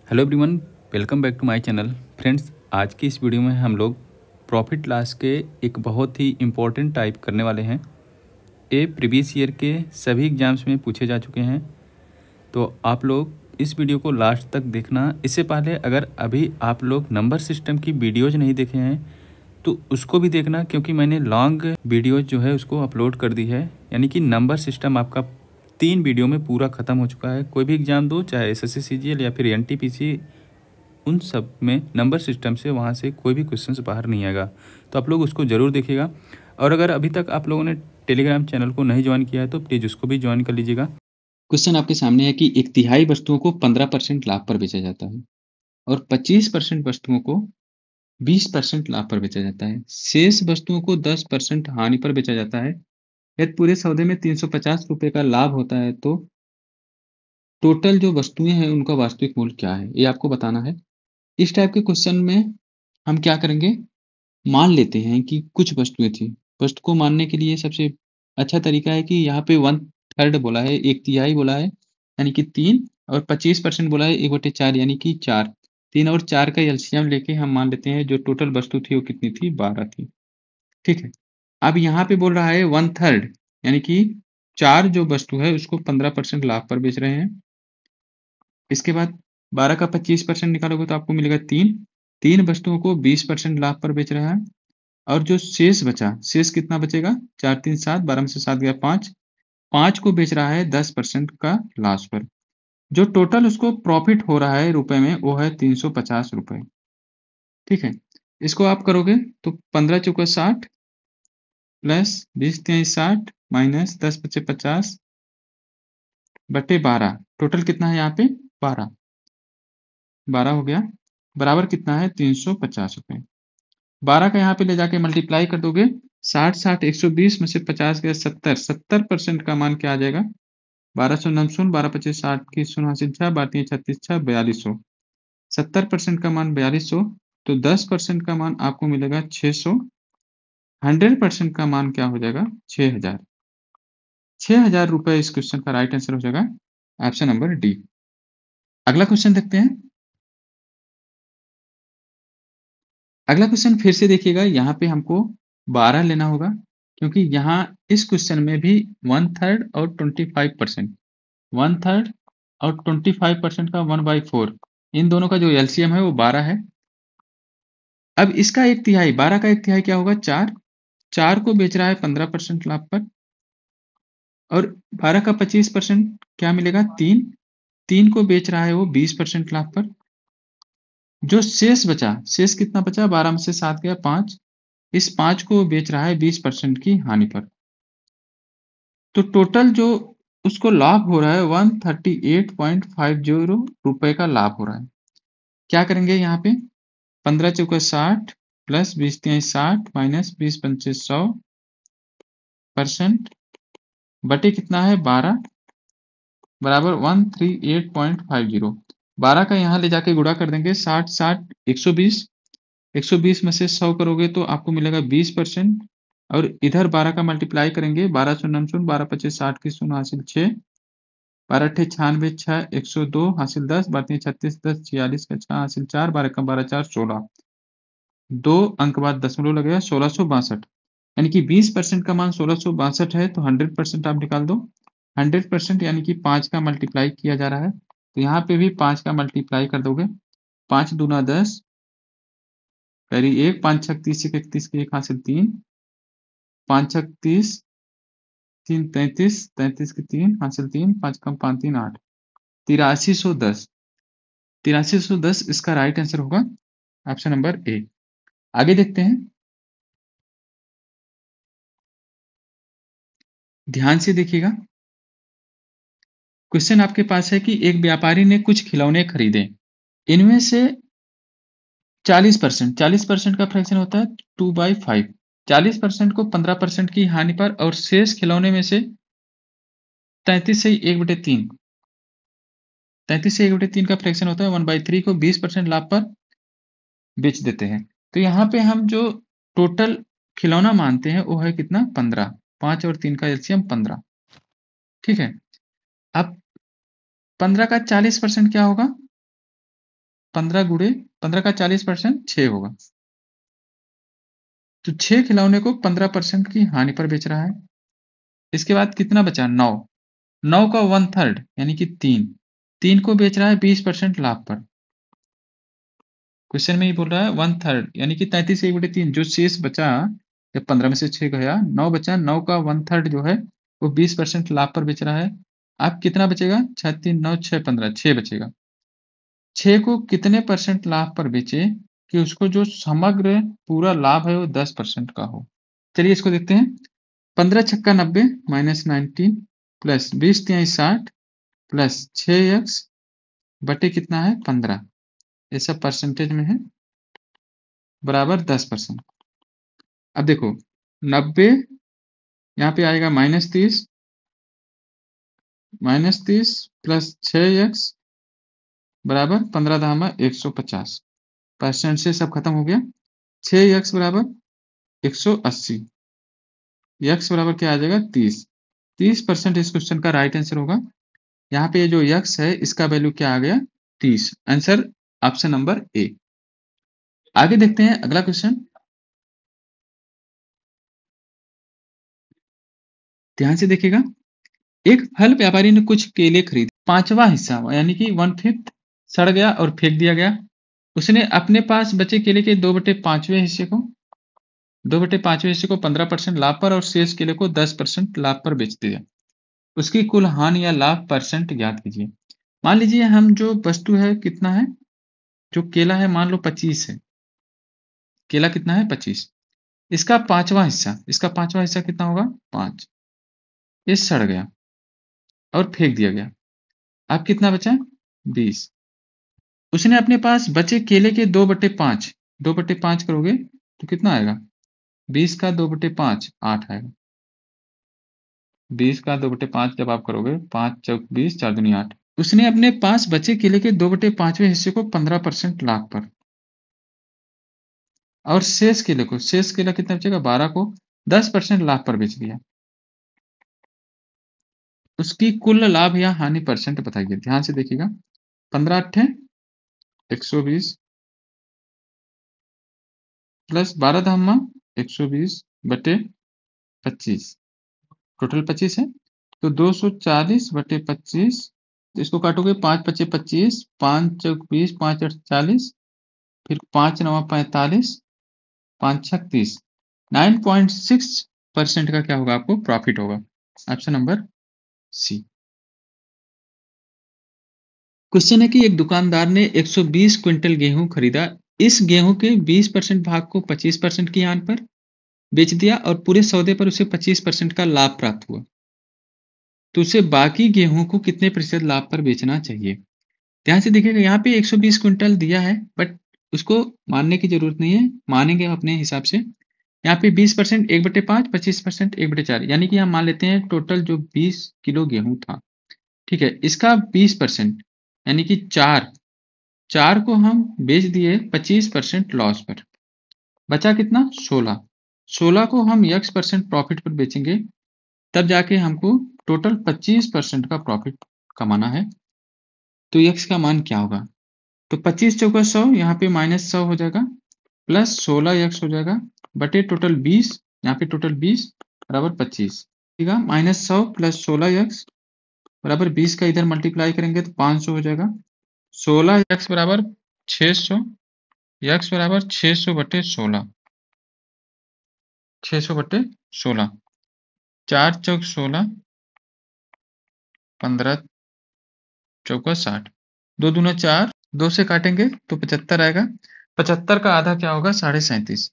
Hello everyone, welcome back to my channel. Friends, आज की इस वीडियो में हम लोग प्रॉफिट लॉस के एक बहुत ही इम्पोर्टेंट टाइप करने वाले हैं। ये प्रीवियस ईयर के सभी एग्जाम्स में पूछे जा चुके हैं, तो आप लोग इस वीडियो को लास्ट तक देखना। इससे पहले अगर अभी आप लोग नंबर सिस्टम की वीडियोज नहीं देखे हैं तो उसको भी देखना, क्योंकि मैंने लॉन्ग वीडियोज जो है उसको अपलोड कर दी है। यानी कि नंबर सिस्टम आपका 3 वीडियो में पूरा ख़त्म हो चुका है। कोई भी एग्ज़ाम दो, चाहे एसएससी सीजीएल या फिर एनटीपीसी, उन सब में नंबर सिस्टम से वहाँ से कोई भी क्वेश्चंस बाहर नहीं आएगा। तो आप लोग उसको ज़रूर देखिएगा। और अगर अभी तक आप लोगों ने टेलीग्राम चैनल को नहीं ज्वाइन किया है तो प्लीज़ उसको भी ज्वाइन कर लीजिएगा। क्वेश्चन आपके सामने है कि 1/3 वस्तुओं को 15% लाभ पर बेचा जाता है और 25% वस्तुओं को 20% लाभ पर बेचा जाता है। शेष वस्तुओं को 10% हानि पर बेचा जाता है। यदि पूरे सौदे में 350 रुपए का लाभ होता है तो टोटल जो वस्तुएं हैं उनका वास्तविक मूल्य क्या है, ये आपको बताना है। इस टाइप के क्वेश्चन में हम क्या करेंगे, मान लेते हैं कि कुछ वस्तुएं थी। वस्तु को मानने के लिए सबसे अच्छा तरीका है कि यहाँ पे 1/3 बोला है, 1/3 बोला है यानी कि 3, और 25% बोला है 1/4 यानी कि 4। 3 और 4 का एलसीएम लेके हम मान लेते हैं जो टोटल वस्तु थी वो कितनी थी, 12 थी। ठीक है। अब यहाँ पे बोल रहा है 1/3 यानी कि 4 जो वस्तु है उसको 15% लाभ पर बेच रहे हैं। इसके बाद 12 का 25% निकालोगे तो आपको मिलेगा 3। 3 वस्तुओं को 20% लाभ पर बेच रहा है। और जो शेष बचा, शेष कितना बचेगा, 4 3 7, 12 में से 7 गया 5। 5 को बेच रहा है 10% का लॉस पर। जो टोटल उसको प्रॉफिट हो रहा है रुपए में वो है 350 रुपए। ठीक है। इसको आप करोगे तो 15 चौका 60 प्लस 20 तिहाई 60 माइनस 10 बचे 50 बटे 12। टोटल कितना है यहाँ पे, 12। 12 हो गया, बराबर कितना है, 350 रुपए। 12 का यहाँ पे ले जाके मल्टीप्लाई कर दोगे, 60 60 120 में से 50 गया 70। 70% का मान क्या आ जाएगा, 1200 नम शून्य, 12 पच्चीस 60 की शून्य हासिल 6, 12 36 6, 4200। 70% का मान 4200, तो 10% का मान आपको मिलेगा 600। 100% का मान क्या हो जाएगा, 6000। 6000 रुपए इस क्वेश्चन का राइट आंसर हो जाएगा ऑप्शन नंबर डी। अगला क्वेश्चन देखते हैं। अगला क्वेश्चन फिर से देखिएगा, यहाँ पे हमको 12 लेना होगा, क्योंकि यहाँ इस क्वेश्चन में भी 1/3 और 25%, 1/3 और 25% का 1/4, इन दोनों का जो एलसीएम है वो 12 है। अब इसका 1/3, 12 का 1/3 क्या होगा, 4। 4 को बेच रहा है 15% लाभ पर, और 12 का 25% क्या मिलेगा, 3। 3 को बेच रहा है वो 20% लाभ पर। जो शेष बचा, शेष कितना बचा, 12 में से 7 गया 5। इस 5 को बेच रहा है 20% की हानि पर। तो टोटल जो उसको लाभ हो रहा है 138.50 रुपए का लाभ हो रहा है। क्या करेंगे यहाँ पे, 15 चौका 60 प्लस 20 तिहाई 60 माइनस 20 पंचे 100% बटे कितना है, 12, बराबर 138.50। 12 का यहाँ ले जाके गुणा कर देंगे, 60 60 120, 120 में से 100 करोगे तो आपको मिलेगा 20%। और इधर 12 का मल्टीप्लाई करेंगे, 12 शून्य शून्य, 12 पच्चीस 60 की शून्य हासिल 6, 12 अट्ठे 96 6, 102 हासिल 10, 12 36 10, 46 का 6 हासिल 4, 12 कम 12 4 16, 2 अंक बाद दशमलव लगेगा, 1662। यानी कि 20% का मान 1662 है, तो 100% आप निकाल दो। 100% यानी कि 5 का मल्टीप्लाई किया जा रहा है, तो यहाँ पे भी 5 का मल्टीप्लाई कर दोगे। 5 दूना 10, कैरी 1, 5 छक 30, 31 के 1 हासिल 3, 5 छक 30, 3 33, 33 के 3 हासिल 3, 5 कम 5 3 8, 8310। 8310 इसका राइट आंसर होगा ऑप्शन नंबर ए। आगे देखते हैं, ध्यान से देखिएगा। क्वेश्चन आपके पास है कि एक व्यापारी ने कुछ खिलौने खरीदे, इनमें से 40%, 40% का फ्रैक्शन होता है 2/5। 40% को 15% की हानि पर, और शेष खिलौने में से 33 से 1/3, 33 से 1/3 का फ्रैक्शन होता है 1/3 को 20% लाभ पर बेच देते हैं। तो यहाँ पे हम जो टोटल खिलौना मानते हैं वो है कितना, 15। 5 और 3 का एलसीएम 15। ठीक है। अब 15 का 40% क्या होगा, 15 का 40% 6 होगा। तो 6 खिलौने को 15% की हानि पर बेच रहा है। इसके बाद कितना बचा? 9। 9 का 1/3 यानी कि 3 को बेच रहा है 20% लाभ पर। क्वेश्चन में ही बोल रहा है 1/3 यानी कि 33 के 1/3 जो शेष बचा, जब 15 में से 6 गया 9 बचा, 9 का 1/3 जो है वो 20% लाभ पर बेच रहा है। अब कितना बचेगा? 6 3 9 6 15 6 बचेगा। 6 को कितने परसेंट लाभ पर बेचे कि उसको जो समग्र पूरा लाभ है वो 10% का हो? चलिए इसको देखते हैं। 15 छक्का 90 माइनस 19 प्लस 20 तिहाई 60 प्लस 6x बटे कितना है? 15। ये सब परसेंटेज में है, बराबर 10%। अब देखो 90 यहाँ पे आएगा -30 प्लस 6x बराबर 15 धामा 150। परसेंट से सब खत्म हो गया। 6x बराबर 180, x बराबर क्या आ जाएगा? 30% इस क्वेश्चन का राइट आंसर होगा। यहाँ पे जो x है इसका वैल्यू क्या आ गया? 30। Answer option number A. आगे देखते हैं अगला क्वेश्चन। ध्यान से देखिएगा। एक फल व्यापारी ने कुछ केले खरीदे, 5वां हिस्सा यानी कि 1/5 सड़ गया और फेंक दिया गया। उसने अपने पास बचे केले के 2/5वें हिस्से को 2/5वें हिस्से को 15% लाभ पर और शेष केले को 10% लाभ पर बेच दिया। उसकी कुल हानि या लाभ परसेंट ज्ञात कीजिए। मान लीजिए हम जो वस्तु है कितना है, जो केला है मान लो 25 है। केला कितना है? 25। इसका 5वां हिस्सा कितना होगा? 5। ये सड़ गया और फेंक दिया गया। अब कितना बचा? 20। उसने अपने पास बचे केले के 2/5 करोगे तो कितना आएगा? 20 का 2/5 8 आएगा। 20 का 2/5 जब आप करोगे 5 चौक 20 4 दूनी 8। उसने अपने पास बचे केले के 2/5वें हिस्से को 15% लाभ पर और शेष केला कितना बचेगा? 12 को 10% लाभ पर बेच दिया। उसकी कुल लाभ या हानि परसेंट बताइए। ध्यान से देखिएगा। 15 8 120 प्लस 12 धामा 120 बटे 25, टोटल 25 है तो 240 बटे 25। इसको काटोगे 5 पचे 25, 5 चौक 20, 5 8 40, फिर 5 9 45, 5 6 30। 9.6% का क्या होगा? आपको प्रॉफिट होगा। Option number C. क्वेश्चन है कि एक दुकानदार ने 120 क्विंटल गेहूं खरीदा। इस गेहूं के 20% भाग को 25% की हानि पर बेच दिया और पूरे सौदे पर उसे 25% का लाभ प्राप्त हुआ। तो उसे बाकी गेहूं को कितने प्रतिशत लाभ पर बेचना चाहिए? ध्यान से देखिएगा। यहाँ पे 120 क्विंटल दिया है बट उसको मानने की जरूरत नहीं है, मानेंगे अपने हिसाब से। यहाँ पे 20% 1/5, 25% 1/4 यानी कि हम मान लेते हैं टोटल जो 20 किलो गेहूं था, ठीक है, इसका 20% यानी कि 4 को हम बेच दिए 25% लॉस पर। बचा कितना? 16 को हम x% प्रॉफिट पर बेचेंगे, तब जाके हमको टोटल 25% का प्रॉफिट कमाना है। तो x का मान क्या होगा? तो 25 चौका 100, यहाँ पे -100 हो जाएगा, प्लस 16x हो जाएगा बटे टोटल 20, यहाँ पे टोटल 20 बराबर 25। ठीक है, -100 प्लस 16x बराबर 20 का इधर मल्टीप्लाई करेंगे तो 500 हो जाएगा। 16x बराबर 600, x बराबर 600 बटे 16, 600 बटे 16, 4 चौक 16, 15 चौका 60, 2 दूना 4, 2 से काटेंगे तो 75 आएगा। 75 का आधा क्या होगा? 37.5।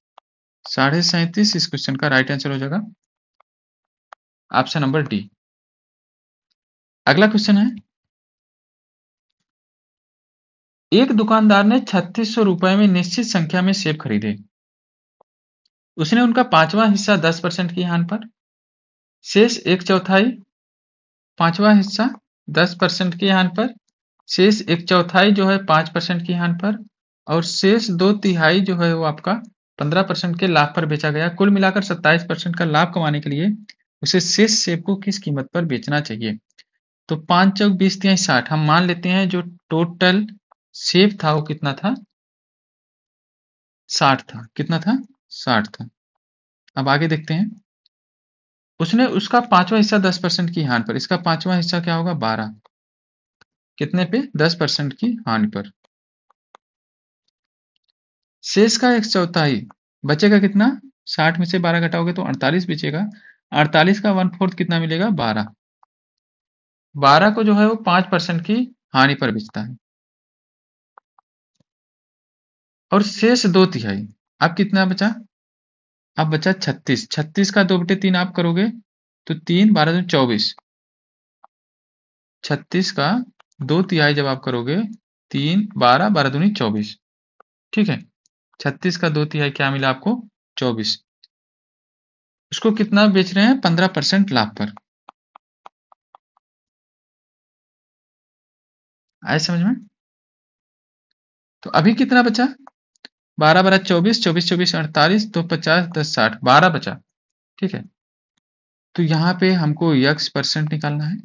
37.5 इस क्वेश्चन का राइट आंसर हो जाएगा। Option number D. अगला क्वेश्चन है, एक दुकानदार ने 3600 रुपए में निश्चित संख्या में सेब खरीदे। उसने उनका 5वां हिस्सा 10% की हानि पर, शेष 1/4 5वां हिस्सा 10% की हानि पर, शेष 1/4 जो है 5% की हानि पर और शेष 2/3 जो है वो आपका 15% के लाभ पर बेचा गया। कुल मिलाकर 27% का लाभ कमाने के लिए उसे शेष सेब को किस कीमत पर बेचना चाहिए? तो 5 चौक 20 तिहाई 60 हम मान लेते हैं जो टोटल सेव था वो कितना था, 60 था। कितना था, 60 था। अब आगे देखते हैं, उसने उसका पांचवा हिस्सा 10% की हानि पर, इसका पांचवा हिस्सा क्या होगा, 12। कितने पे, 10% की हानि पर। शेष का एक चौथाई बचेगा कितना, 60 में से 12 घटाओगे तो 48 बचेगा। 48 का 1/4 कितना मिलेगा, 12। 12 को जो है वो 5% की हानि पर बेचता है। और शेष 2/3, अब कितना बचा, अब बचा 36। 36 का 2/3 आप करोगे तो 3 12 दूनी 24। 36 का 2/3 जब आप करोगे, 3 12 12 दूनी 24। ठीक है, 36 का 2/3 क्या मिला आपको, 24। उसको कितना बेच रहे हैं, 15% लाभ पर। आए समझ में। तो अभी कितना बचा, 12 12 24, 24 24 48, तो 50 10 60, 12 बचा। ठीक है, तो यहाँ पे हमको यक्स परसेंट निकालना है।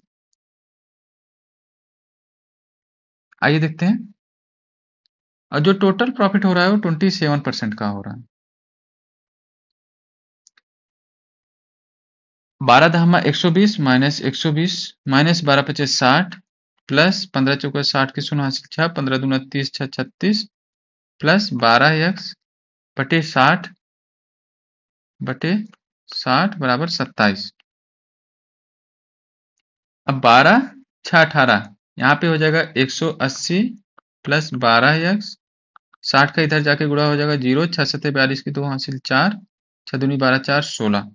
आइए देखते हैं, और जो टोटल प्रॉफिट हो रहा है वो 27% का हो रहा है। 12 दहमा 120 माइनस 120 माइनस 12 पचे 60 प्लस 15 चौका 60 की शून्य हासिल 6, 15 दूना 30 6 36 प्लस 12 यक्स बटे 60 बटे 60 बराबर 27। अब 12 6 18, यहाँ पे हो जाएगा 180 प्लस 12 यक्स, 60 का इधर जाके गुणा हो जाएगा 0, 6 7 42 की 2 हासिल 4, 6 दूनी 12 4 16।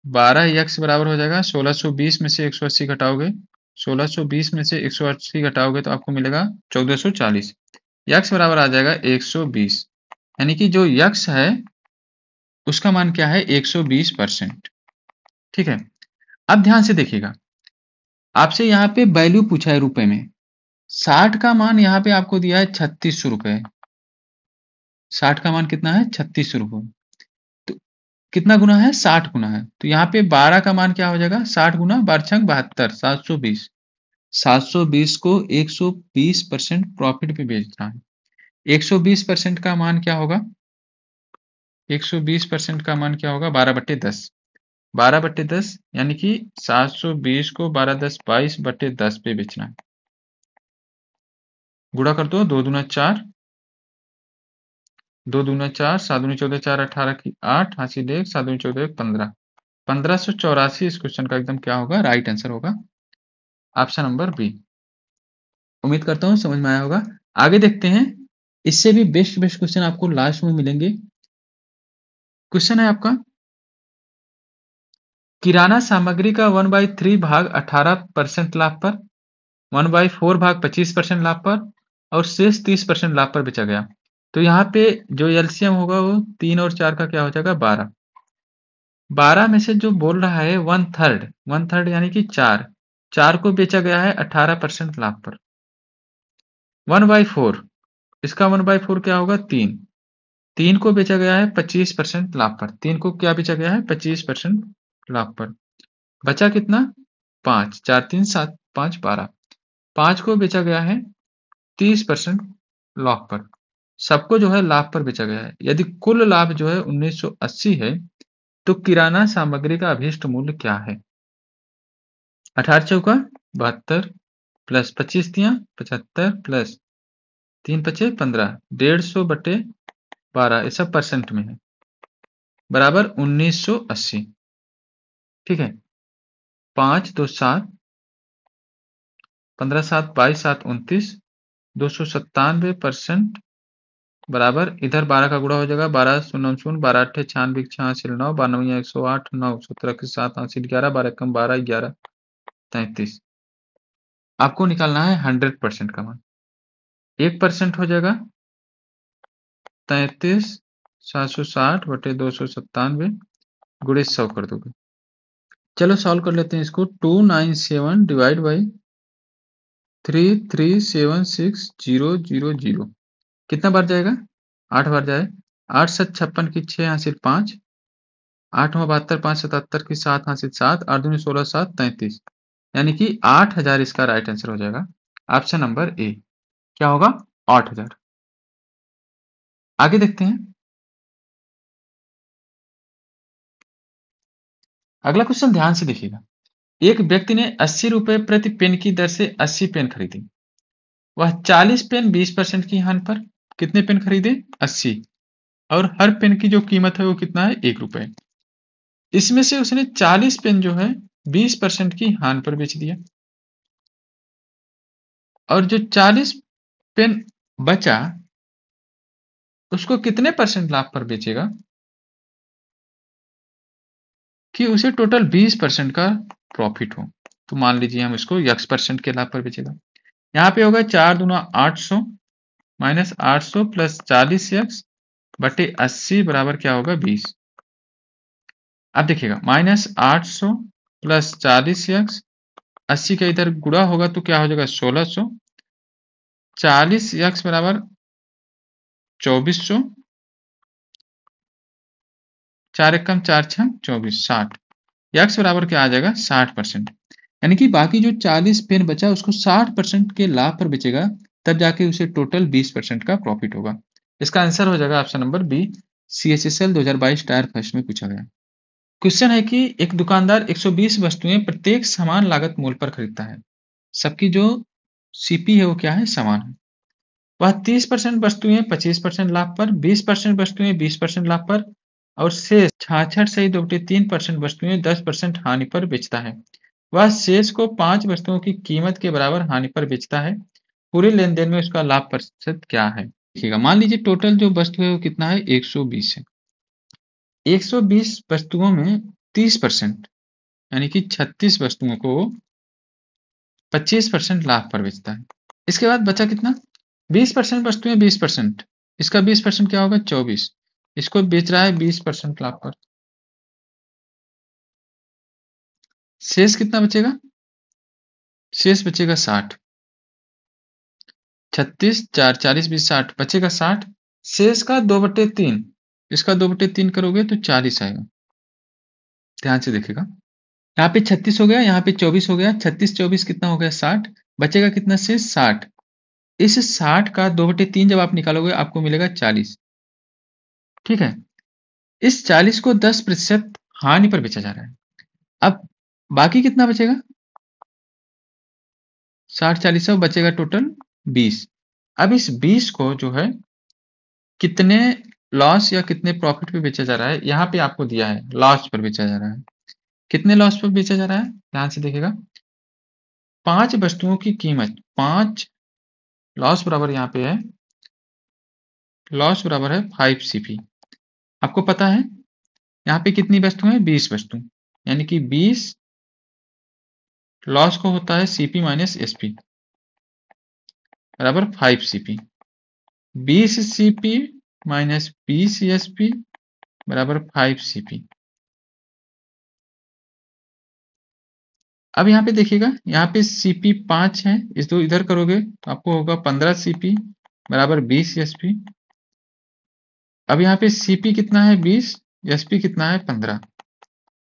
12 यक्स बराबर हो जाएगा 1620 में से 180 घटाओगे, 1620 में से 180 घटाओगे तो आपको मिलेगा 1440। यक्स बराबर आ जाएगा 120, यानी कि जो यक्स है उसका मान क्या है, 120%। ठीक है, अब ध्यान से देखिएगा, आपसे यहाँ पे वैल्यू पूछा है रुपए में। 60 का मान यहाँ पे आपको दिया है 3600 रुपए। 60 का मान कितना है, 3600 रुपए। तो कितना गुना है, 60 गुना है। तो यहाँ पे 12 का मान क्या हो जाएगा, 60 गुना 12 छंग 72, 720। 720 को 120% प्रॉफिट पे बेचना है। 120% का मान क्या होगा, 120% का मान क्या होगा, 12/10। 12/10 यानी कि 720 को 12 10 22/10 पे बेचना है। गुणा कर दो, 2 दूना 4, 2 दूना 4, 7 दूनी 14 4 18 की 8 हासिल 1, 7 दूनी 14 15। 1584 इस क्वेश्चन का एकदम क्या होगा, राइट आंसर होगा, ऑप्शन नंबर बी। उम्मीद करता हूं समझ में आया होगा। आगे देखते हैं, इससे भी बेस्ट बेस्ट क्वेश्चन आपको लास्ट में मिलेंगे। क्वेश्चन है आपका, किराना सामग्री का 1/3 भाग 18% लाभ पर, 1/4 भाग 25% लाभ पर और शेष 30% लाभ पर बेचा गया। तो यहाँ पे जो एलसीएम होगा वो 3 और 4 का क्या हो जाएगा, 12। 12 में से जो बोल रहा है 1/3 यानी कि 4 को बेचा गया है 18% लाभ पर। 1/4, इसका 1/4 क्या होगा, 3 को बेचा गया है 25% लाभ पर। 3 को क्या बेचा गया है, 25% लाभ पर। बचा कितना, 5, 4 3 7 5 12। 5 को बेचा गया है 30% लाभ पर। सबको जो है लाभ पर बेचा गया है। यदि कुल लाभ जो है 1980 है तो किराना सामग्री का अभीष्ट मूल्य क्या है। 18 चौका 72 प्लस 25 तियां 75 प्लस 3 पचे 15, 150/12, ये सब परसेंट में है, बराबर 1980। ठीक है, 5 2 7, 15 7 22 7 29, 297% बराबर, इधर 12 का गुणा हो जाएगा, 12 शून्य शून्य 12 अट्ठे 96 6 हासिल 9, 92 108 9 17 के 7 हासिल 11, 12 कम 12 11 33। आपको निकालना है 100% का मान। 1% हो जाएगा 33 760 बटे 297 गुणे 100 कर दोगे। चलो सॉल्व कर लेते हैं इसको। 297 डिवाइड बाई 3376000 कितना बार जाएगा, 8 बार जाए। 8 7 56 की 6 हासिल 5, 8 72 5 77 की 7 हासिल 7, 8 दूनी 16 7 33, यानी कि 8000 इसका राइट आंसर हो जाएगा, ऑप्शन नंबर ए। क्या होगा, 8,000। आगे देखते हैं। अगला क्वेश्चन ध्यान से देखिएगा। एक व्यक्ति ने 80 रुपए प्रति पेन की दर से 80 पेन खरीदे। वह 40 पेन 20% की हानि पर कितने पेन खरीदे? 80। और हर पेन की जो कीमत है वो कितना है? 1 रुपए। इसमें से उसने 40 पेन जो है 20% की हानि पर बेच दिया, और जो 40 पेन बचा उसको कितने परसेंट लाभ पर बेचेगा कि उसे टोटल 20% का प्रॉफिट हो? तो मान लीजिए हम इसको x% के लाभ पर बेचेगा। यहाँ पे होगा 4 दूना 800 माइनस 800 प्लस 40x बटे 80 बराबर क्या होगा? 20। अब देखिएगा, माइनस 800 प्लस 40x, 80 का इधर गुणा होगा तो क्या हो जाएगा? 1600। 40x बराबर 2400, 4 एकम 4 छम 24, 60। x बराबर क्या आ जाएगा? 60%। यानी कि बाकी जो 40 पेन बचा उसको 60% के लाभ पर बेचेगा, तब जाके उसे टोटल 20% का प्रॉफिट होगा। इसका आंसर हो जाएगा option number B, CHSL 2022 tier first में पूछा गया। क्वेश्चन है कि एक दुकानदार 120 वस्तुएं प्रत्येक समान लागत मूल्य पर खरीदता है। सबकी जो सीपी है वो क्या है? समान है। वह 30% वस्तुएं 25% लाभ पर, 20% वस्तुएं 20% लाभ पर और शेष 66 सही 2/3% वस्तुएं 10% हानि पर बेचता है। वह शेष को 5 वस्तुओं की कीमत के बराबर हानि पर बेचता है। पूरे लेन देन में उसका लाभ प्रतिशत क्या है? देखिएगा, मान लीजिए टोटल जो वस्तु है वो कितना है? 120 है। 120 वस्तुओं में 30% यानी कि 36 वस्तुओं को 25% लाभ पर बेचता है। इसके बाद बचा कितना? 20% वस्तुएं 20%, इसका 20% क्या होगा? 24। इसको बेच रहा है 20% लाभ पर। शेष कितना बचेगा? शेष बचेगा 60। 36 4 40 20 60 बचेगा 60। शेष का 2/3, इसका 2/3 करोगे तो 40 आएगा। ध्यान से देखिएगा, यहाँ पे 36 हो गया, यहाँ पे 24 हो गया। 36 24 कितना हो गया? 60। बचेगा कितना? शेष 60। इस 60 का 2/3 जब आप निकालोगे आपको मिलेगा 40। ठीक है, इस 40 को 10% हानि पर बेचा जा रहा है। अब बाकी कितना बचेगा? 60 40 सब बचेगा टोटल 20। अब इस 20 को जो है कितने लॉस या कितने प्रॉफिट पे बेचा जा रहा है? यहाँ पे आपको दिया है लॉस पर बेचा जा रहा है। कितने लॉस पर बेचा जा रहा है? ध्यान से देखिएगा, 5 वस्तुओं की कीमत 5, लॉस बराबर यहाँ पे है, लॉस बराबर है 5 CP। आपको पता है यहाँ पे कितनी वस्तु है? 20 वस्तु, यानी कि 20 लॉस को होता है CP माइनस SP बराबर 5 CP। 20 CP माइनस 20 SP बराबर 5 CP। अब यहाँ पे देखिएगा, यहाँ पे CP 5 है, इस दो इधर करोगे तो आपको होगा 15 CP बराबर 20 SP। अब यहाँ पे CP कितना है? 20, SP कितना है? 15।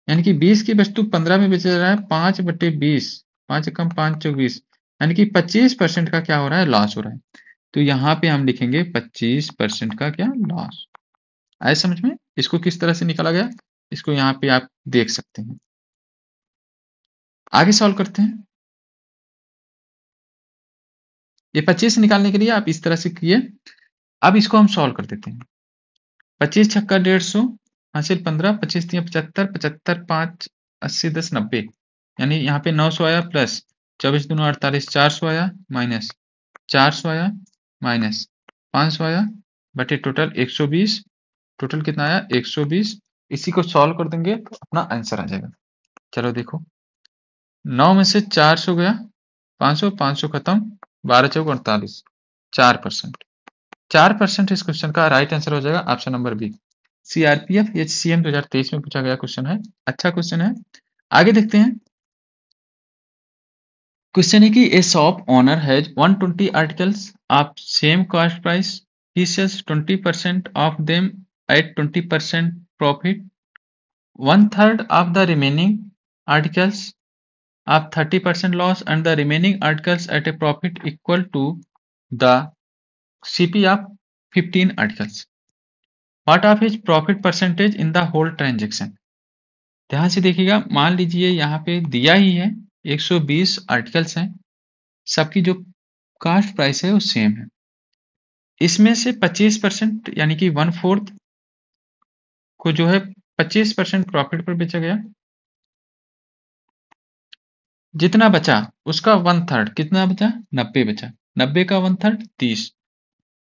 यानी कि 20 की वस्तु 15 में बेचा जा रहा है। 5/20, 5 कम 5 चौक 20, यानी कि 25% का क्या हो रहा है? लॉस हो रहा है। तो यहाँ पे हम लिखेंगे 25% का क्या? लॉस। आए समझ में? इसको किस तरह से निकाला गया इसको यहाँ पे आप देख सकते हैं। आगे सॉल्व करते हैं। ये 25 निकालने के लिए आप इस तरह से किए। अब इसको हम सॉल्व कर देते हैं। 25 छक्का 150 हासिल 15, 25 तिया 75, 75 5 80 10 90, यानी यहाँ पे 900 आया, प्लस 24 दूना 48 400 आया, माइनस 400 आया, माइनस 500 आया, बटे टोटल 120। टोटल कितना आया? 120। इसी को सॉल्व कर देंगे तो अपना आंसर आ जाएगा। चलो देखो, 9 में से 400 गया, 500 500 खत्म, 12 चौक 48, 4%। 4% इस क्वेश्चन का राइट आंसर हो जाएगा option number B. CRPF HCM 2023 में पूछा गया क्वेश्चन है, अच्छा क्वेश्चन है। आगे देखते हैं। क्वेश्चन है कि a shop owner has 120 articles of same cost price, he sells 20% of them at 20% profit, 1/3 of the remaining articles of 30% loss and the remaining articles at a profit equal to the CP of 15 articles. What of is profit percentage in the whole transaction. ध्यान से देखिएगा, मान लीजिए यहाँ पे दिया ही है 120 articles हैं, सबकी जो कास्ट प्राइस है वो सेम है। इसमें से 25% यानी कि 1/4 को जो है 25% प्रॉफिट पर बेचा गया। जितना बचा उसका 1/3, कितना बचा 90 बचा, 90 का 1/3 30,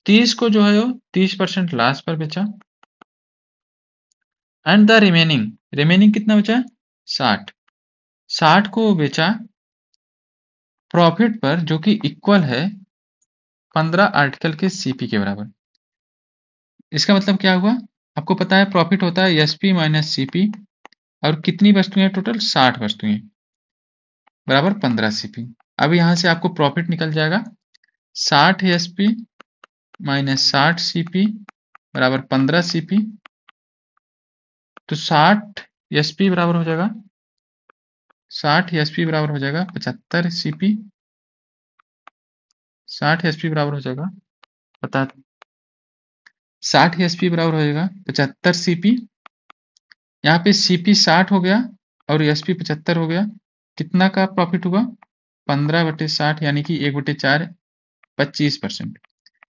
30 को जो है वो 30% लॉस पर बेचा। एंड द रिमेनिंग कितना बचा 60, 60 को बेचा प्रॉफिट पर जो कि इक्वल है 15 आर्टिकल के सीपी के बराबर। इसका मतलब क्या हुआ, आपको पता है प्रॉफिट होता है एसपी माइनस सीपी, और कितनी वस्तुएं टोटल 60 वस्तुएं बराबर 15 सीपी। अब यहां से आपको प्रॉफिट निकल जाएगा 60 एसपी माइनस 60 सीपी बराबर 15 सीपी। तो 60 एसपी बराबर हो जाएगा 75 सीपी। 60 एसपी बराबर हो जाएगा 75 सीपी। यहाँ पे सीपी 60 हो गया और एसपी 75 हो गया। कितना का प्रॉफिट हुआ 15/60 यानी कि 1/4 25%।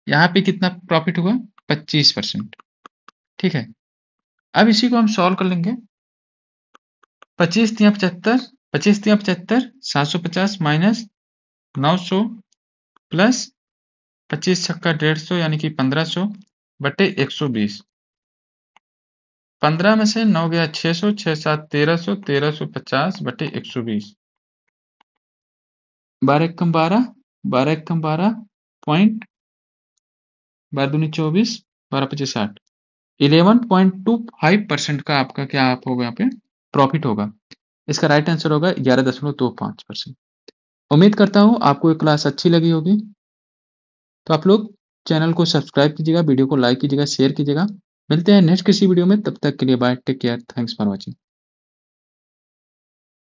यहाँ पे कितना प्रॉफिट हुआ 25%। ठीक है, अब इसी को हम सॉल्व कर लेंगे। 25×75 750 माइनस 900 प्लस 25 छक्का 150 यानी कि 1500 बटे 120। 15 में से 9 गया 600, 6 7 1300, 1350 बटे 120। 12 एकम 12, 12 एकम 12 पॉइंट 12 दूनी 24, 12 25 60। 11.25% का आपका क्या आप होगा यहाँ पे प्रॉफिट होगा। इसका राइट आंसर होगा 11.25%। उम्मीद करता हूँ आपको ये क्लास अच्छी लगी होगी। तो आप लोग चैनल को सब्सक्राइब कीजिएगा, वीडियो को लाइक कीजिएगा, शेयर कीजिएगा। मिलते हैं नेक्स्ट किसी वीडियो में, तब तक के लिए bye, take care, thanks for watching.